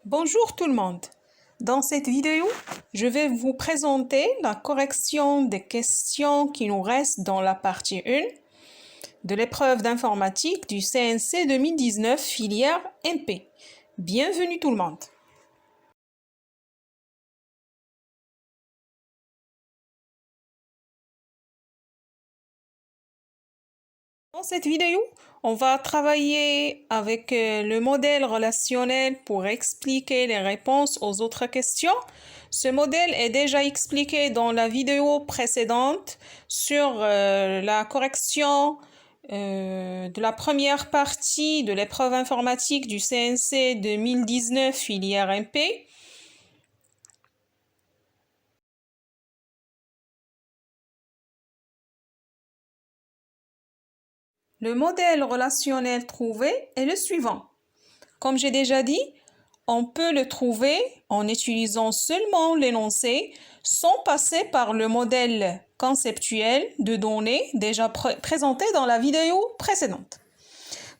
Bonjour tout le monde. Dans cette vidéo, je vais vous présenter la correction des questions qui nous restent dans la partie 1 de l'épreuve d'informatique du CNC 2019 filière MP. Bienvenue tout le monde. Dans cette vidéo, on va travailler avec le modèle relationnel pour expliquer les réponses aux autres questions. Ce modèle est déjà expliqué dans la vidéo précédente sur la correction de la première partie de l'épreuve informatique du CNC 2019 filière MP. Le modèle relationnel trouvé est le suivant. Comme j'ai déjà dit, on peut le trouver en utilisant seulement l'énoncé sans passer par le modèle conceptuel de données déjà présenté dans la vidéo précédente.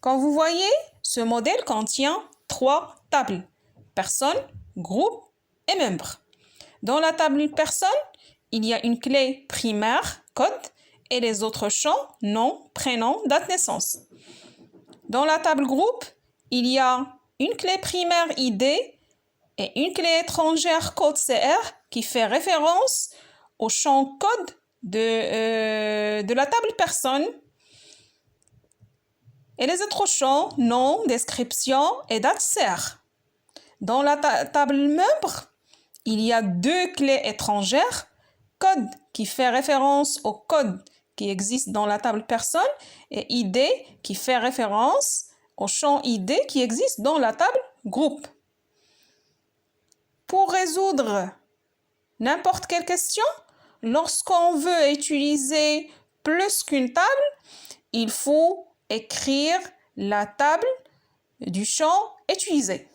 Comme vous voyez, ce modèle contient 3 tables: personne, groupe et membres. Dans la table personne, il y a une clé primaire, code, et les autres champs, nom, prénom, date de naissance. Dans la table groupe, il y a une clé primaire ID et une clé étrangère code CR qui fait référence au champ code de la table personne. Et les autres champs, nom, description et date CR. Dans la table membre, il y a 2 clés étrangères, code qui fait référence au code qui existe dans la table personne et ID qui fait référence au champ ID qui existe dans la table groupe. Pour résoudre n'importe quelle question, lorsqu'on veut utiliser plus qu'une table, il faut écrire la table du champ utilisé.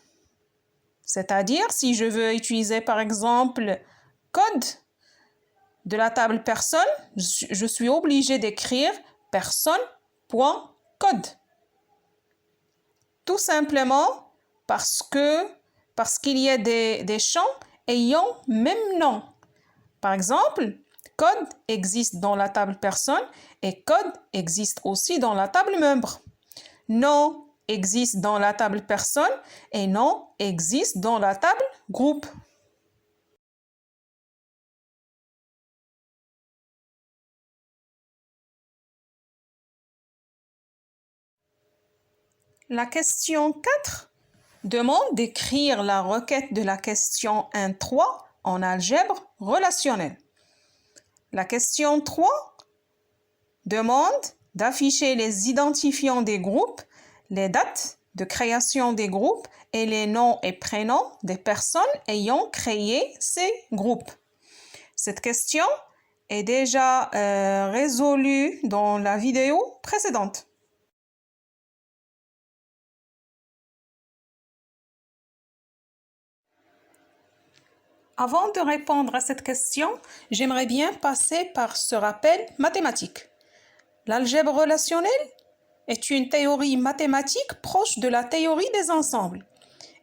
C'est-à-dire, si je veux utiliser par exemple code de la table personne, je suis obligé d'écrire personne.code. Tout simplement parce qu'il y a des champs ayant même nom. Par exemple, code existe dans la table personne et code existe aussi dans la table membre. Nom existe dans la table personne et nom existe dans la table groupe. La question 4 demande d'écrire la requête de la question 1.3 en algèbre relationnelle. La question 3 demande d'afficher les identifiants des groupes, les dates de création des groupes et les noms et prénoms des personnes ayant créé ces groupes. Cette question est déjà résolue dans la vidéo précédente. Avant de répondre à cette question, j'aimerais bien passer par ce rappel mathématique. L'algèbre relationnelle est une théorie mathématique proche de la théorie des ensembles.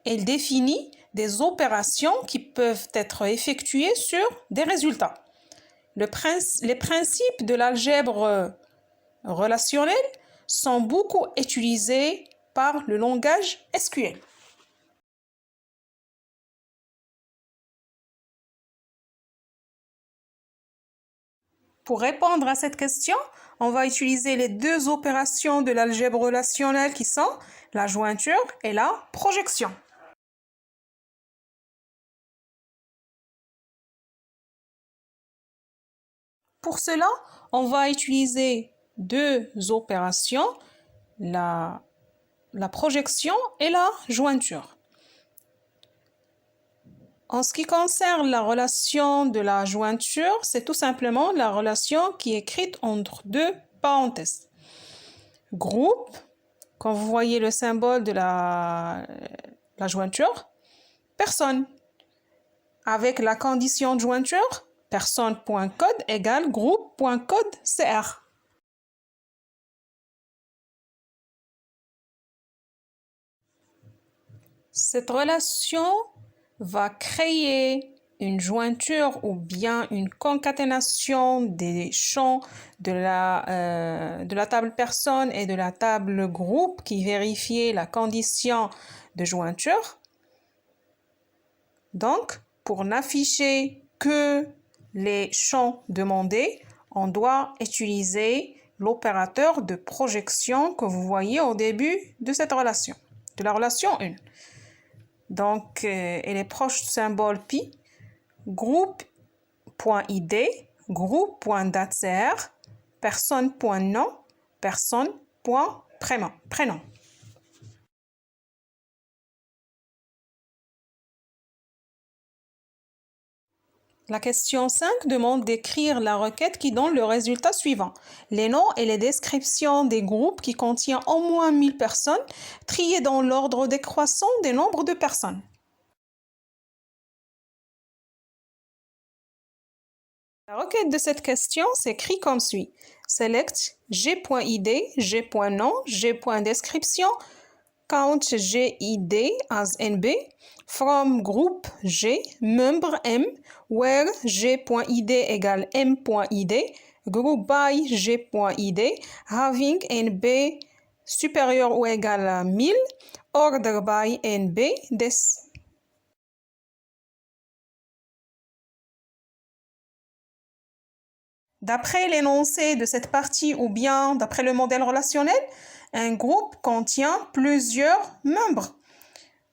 Elle définit des opérations qui peuvent être effectuées sur des résultats. Les principes de l'algèbre relationnelle sont beaucoup utilisés par le langage SQL. Pour répondre à cette question, on va utiliser les 2 opérations de l'algèbre relationnelle qui sont la jointure et la projection. Pour cela, on va utiliser 2 opérations, la projection et la jointure. En ce qui concerne la relation de la jointure, c'est tout simplement la relation qui est écrite entre 2 parenthèses. Groupe, quand vous voyez le symbole de la jointure, personne. Avec la condition de jointure, personne.code égale groupe.code CR. Cette relation va créer une jointure ou bien une concaténation des champs de la table personne et de la table groupe qui vérifie la condition de jointure. Donc, pour n'afficher que les champs demandés, on doit utiliser l'opérateur de projection que vous voyez au début de cette relation, de la relation 1. Donc, elle est proche du symbole pi. Groupe.id, groupe.datser, personne.nom, personne.prénom. La question 5 demande d'écrire la requête qui donne le résultat suivant. Les noms et les descriptions des groupes qui contiennent au moins 1000 personnes, triés dans l'ordre décroissant des nombres de personnes. La requête de cette question s'écrit comme suit. Select g.id, g.nom, g.description, count g.id as nb, from group g, membre m, where g.id égale m.id, group by g.id, having nb supérieur ou égal à 1000, order by nb des. D'après l'énoncé de cette partie ou bien d'après le modèle relationnel, un groupe contient plusieurs membres.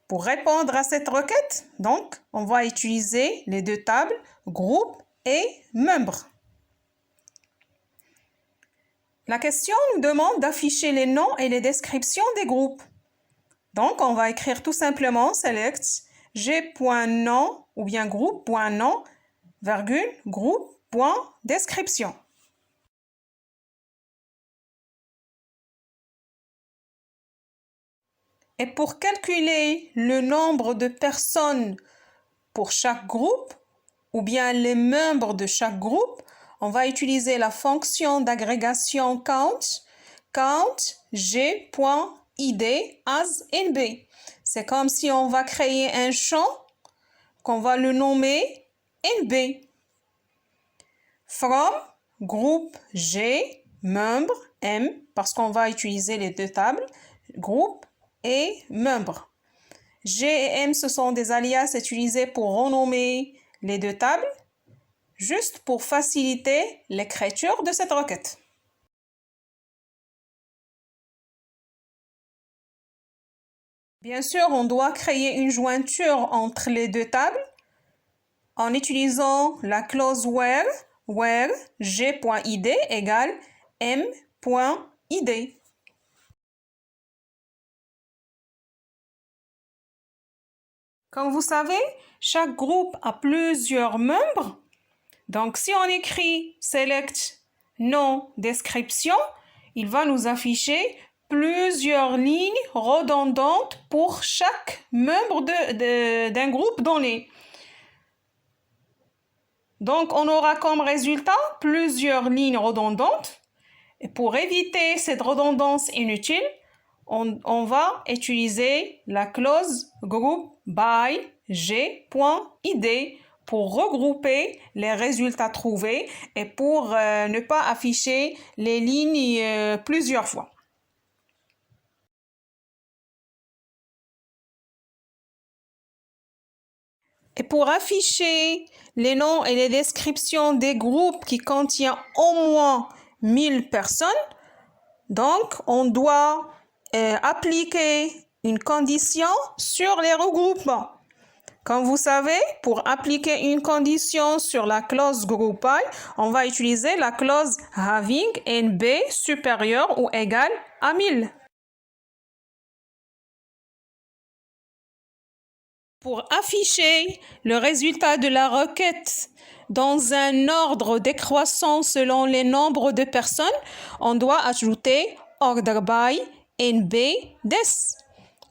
Pour répondre à cette requête, donc, on va utiliser les deux tables, groupe et membres. La question nous demande d'afficher les noms et les descriptions des groupes. Donc, on va écrire tout simplement select g.nom ou bien groupe.nom, virgule, groupe.description. Et pour calculer le nombre de personnes pour chaque groupe, ou bien les membres de chaque groupe, on va utiliser la fonction d'agrégation count g.id as nb. C'est comme si on va créer un champ qu'on va le nommer nb. From groupe G, membre M, parce qu'on va utiliser les deux tables, groupe et membre. G et M, ce sont des alias utilisés pour renommer les deux tables, juste pour faciliter l'écriture de cette requête. Bien sûr, on doit créer une jointure entre les deux tables en utilisant la clause where g.id égale m.id. Comme vous savez, chaque groupe a plusieurs membres. Donc, si on écrit select nom description, il va nous afficher plusieurs lignes redondantes pour chaque membre d'un groupe donné. Donc, on aura comme résultat plusieurs lignes redondantes. Et pour éviter cette redondance inutile, on va utiliser la clause group by g.id pour regrouper les résultats trouvés et pour ne pas afficher les lignes plusieurs fois. Et pour afficher les noms et les descriptions des groupes qui contiennent au moins 1000 personnes, donc on doit appliquer une condition sur les regroupements. Comme vous savez, pour appliquer une condition sur la clause group by, on va utiliser la clause having nb supérieur ou égal à 1000. Pour afficher le résultat de la requête dans un ordre décroissant selon les nombres de personnes, on doit ajouter order by nb des.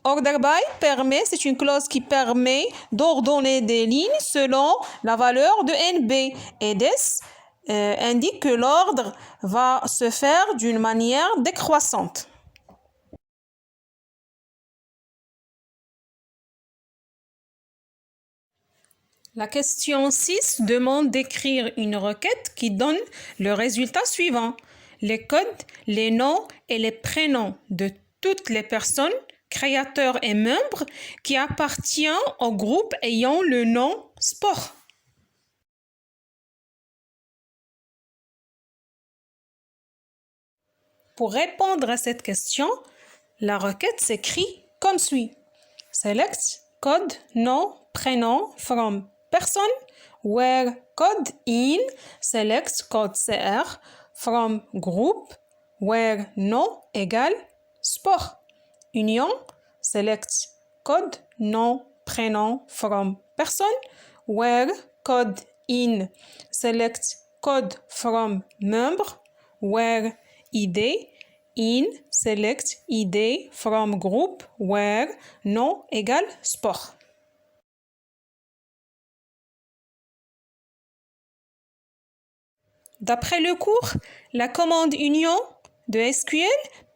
Order by c'est une clause qui permet d'ordonner des lignes selon la valeur de nb et des indique que l'ordre va se faire d'une manière décroissante. La question 6 demande d'écrire une requête qui donne le résultat suivant. Les codes, les noms et les prénoms de toutes les personnes, créateurs et membres qui appartiennent au groupe ayant le nom sport. Pour répondre à cette question, la requête s'écrit comme suit. Select code, nom, prénom from person, where code in, select code CR from group, where nom égale sport. Union, select code, nom, prénom from person, where code in, select code from membre, where ID, in, select ID from group, where nom égale sport. D'après le cours, la commande union de SQL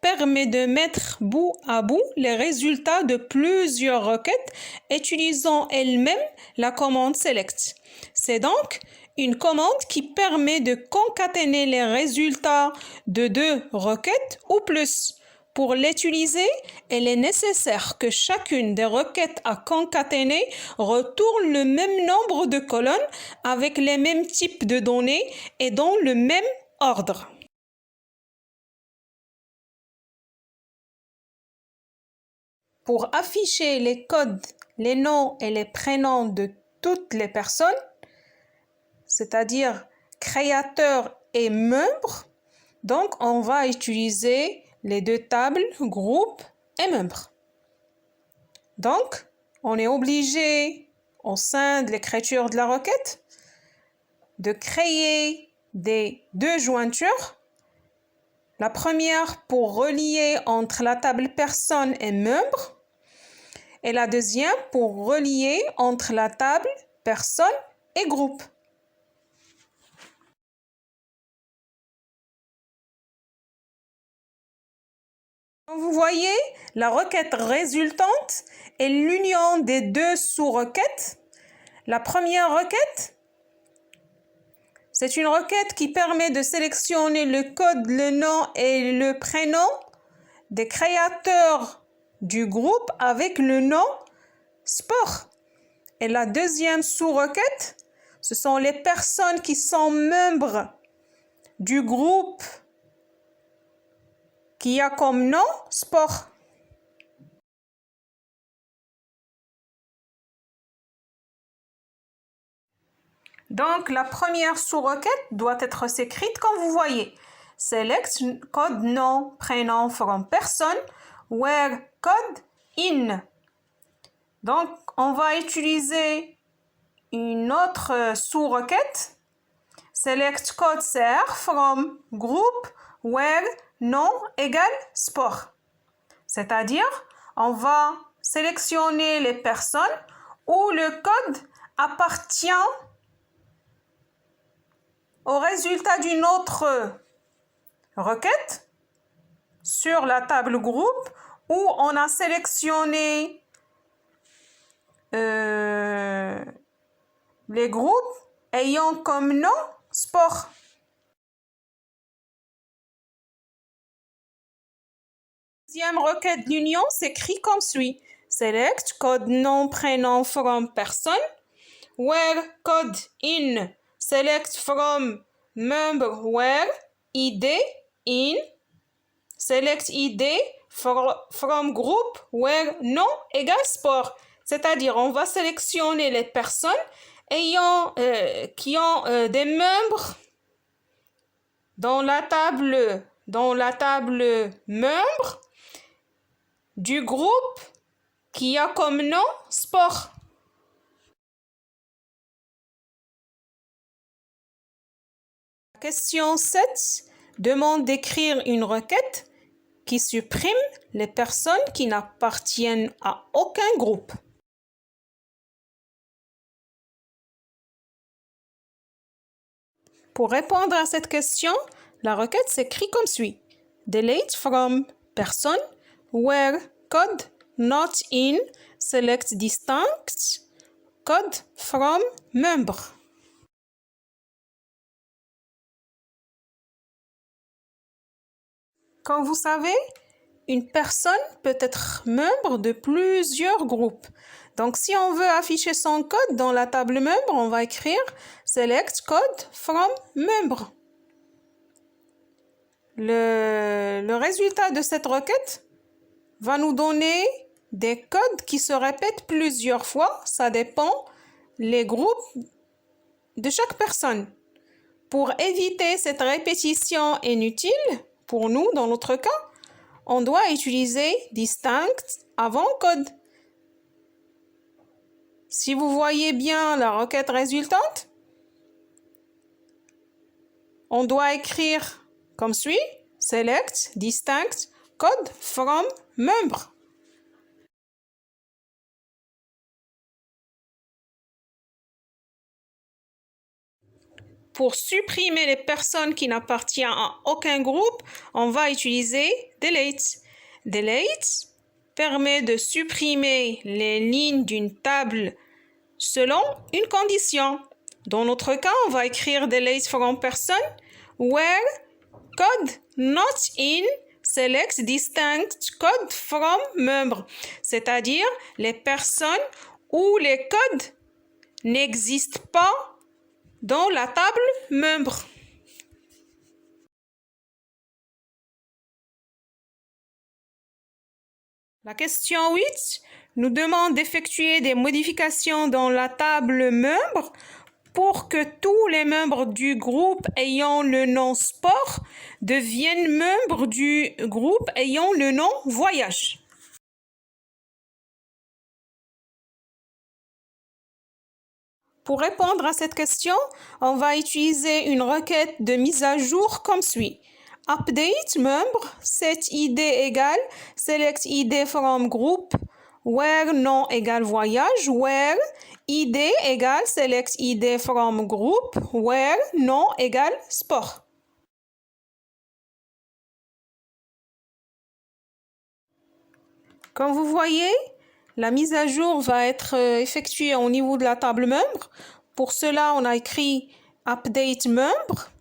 permet de mettre bout à bout les résultats de plusieurs requêtes utilisant elle-même la commande select. C'est donc une commande qui permet de concaténer les résultats de 2 requêtes ou plus. Pour l'utiliser, il est nécessaire que chacune des requêtes à concaténer retourne le même nombre de colonnes avec les mêmes types de données et dans le même ordre. Pour afficher les codes, les noms et les prénoms de toutes les personnes, c'est-à-dire créateurs et membres, donc on va utiliser les 2 tables, groupe et membres. Donc, on est obligé, au sein de l'écriture de la requête, de créer des 2 jointures. La première pour relier entre la table personne et membre, et la deuxième pour relier entre la table personne et groupe. Comme vous voyez, la requête résultante est l'union des 2 sous-requêtes. La première requête, c'est une requête qui permet de sélectionner le code, le nom et le prénom des créateurs du groupe avec le nom sport. Et la deuxième sous-requête, ce sont les personnes qui sont membres du groupe qui a comme nom sport. Donc, la première sous-requête doit être écrite comme vous voyez. Select code nom, prénom from person, where code in. Donc, on va utiliser une autre sous-requête. Select code CR from group, where nom égale sport. C'est-à-dire, on va sélectionner les personnes où le code appartient au résultat d'une autre requête sur la table groupe où on a sélectionné les groupes ayant comme nom sport. Deuxième requête d'union s'écrit comme suit. Select code nom prénom from person, where code in, select from member where ID in, select ID from group where nom égale sport. C'est-à-dire, on va sélectionner les personnes qui ont des membres dans la table membres du groupe qui a comme nom sport. La question 7 demande d'écrire une requête qui supprime les personnes qui n'appartiennent à aucun groupe. Pour répondre à cette question, la requête s'écrit comme suit. Delete from person, where code not in, select distinct, code from membre. Comme vous savez, une personne peut être membre de plusieurs groupes. Donc, si on veut afficher son code dans la table membre, on va écrire select code from membre. Le résultat de cette requête va nous donner des codes qui se répètent plusieurs fois. Ça dépend les groupes de chaque personne. Pour éviter cette répétition inutile, pour nous, dans notre cas, on doit utiliser distinct avant code. Si vous voyez bien la requête résultante, on doit écrire comme suit, select distinct code from membre. Pour supprimer les personnes qui n'appartiennent à aucun groupe, on va utiliser delete. Delete permet de supprimer les lignes d'une table selon une condition. Dans notre cas, on va écrire delete from person where code not in select distinct code from membre, c'est-à-dire les personnes où les codes n'existent pas dans la table membre. La question 8 nous demande d'effectuer des modifications dans la table membre pour que tous les membres du groupe ayant le nom sport deviennent membres du groupe ayant le nom voyage. Pour répondre à cette question, on va utiliser une requête de mise à jour comme suit. Update membre, set id égale select id from group, where nom égale voyage, where id égale select id from group, where nom égale sport. Comme vous voyez, la mise à jour va être effectuée au niveau de la table membre. Pour cela, on a écrit update membre.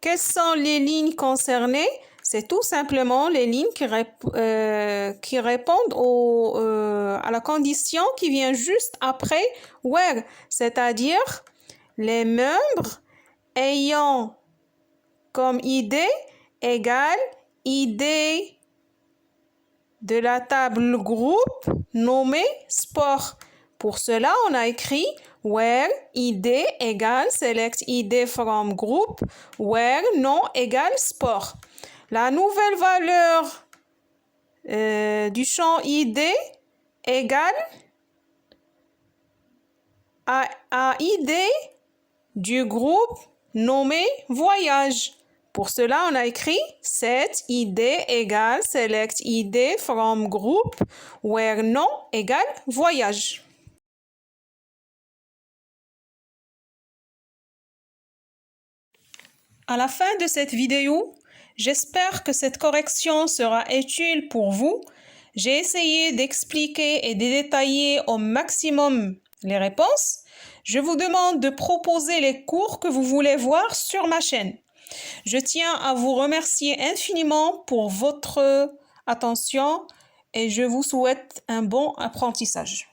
Quelles sont les lignes concernées? C'est tout simplement les lignes qui répondent à la condition qui vient juste après where, c'est-à-dire les membres ayant comme ID égale ID de la table groupe nommée sport. Pour cela, on a écrit where id égale select id from group, where nom égale sport. La nouvelle valeur du champ id égale à id du groupe nommé voyage. Pour cela, on a écrit set id égale select id from group, where nom égale voyage. À la fin de cette vidéo, j'espère que cette correction sera utile pour vous. J'ai essayé d'expliquer et de détailler au maximum les réponses. Je vous demande de proposer les cours que vous voulez voir sur ma chaîne. Je tiens à vous remercier infiniment pour votre attention et je vous souhaite un bon apprentissage.